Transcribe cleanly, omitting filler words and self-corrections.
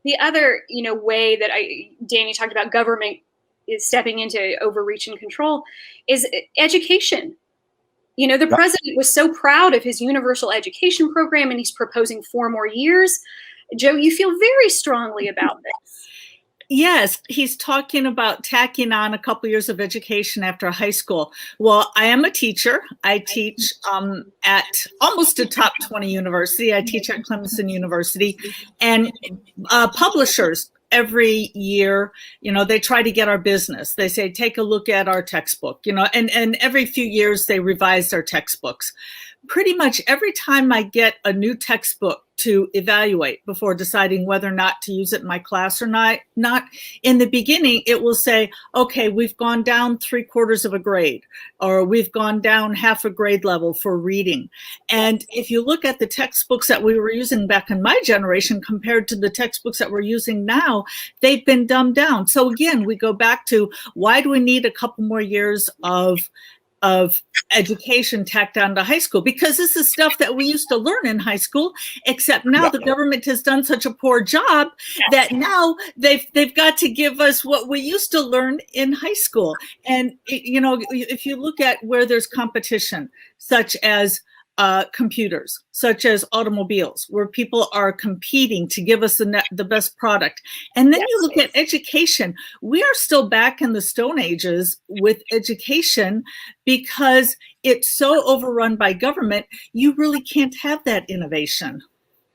The other, way that Danny talked about government is stepping into overreach and control is education. The Yeah. president was so proud of his universal education program, and he's proposing 4 more years. Joe, you feel very strongly about this. Yes, he's talking about tacking on a couple years of education after high school. Well, I am a teacher. I teach at almost a top 20 university. I teach at Clemson University, and publishers every year, they try to get our business. They say, take a look at our textbook, and every few years they revise their textbooks. Pretty much every time I get a new textbook to evaluate before deciding whether or not to use it in my class or not, in the beginning, it will say, okay, we've gone down 3/4 of a grade, or we've gone down half a grade level for reading. And if you look at the textbooks that we were using back in my generation compared to the textbooks that we're using now, they've been dumbed down. So again, we go back to, why do we need a couple more years of education tacked on to high school? Because this is stuff that we used to learn in high school, except now the government has done such a poor job that now they've got to give us what we used to learn in high school. And if you look at where there's competition, such as computers, such as automobiles, where people are competing to give us the best product. And then you look at education. We are still back in the Stone Ages with education because it's so overrun by government, you really can't have that innovation.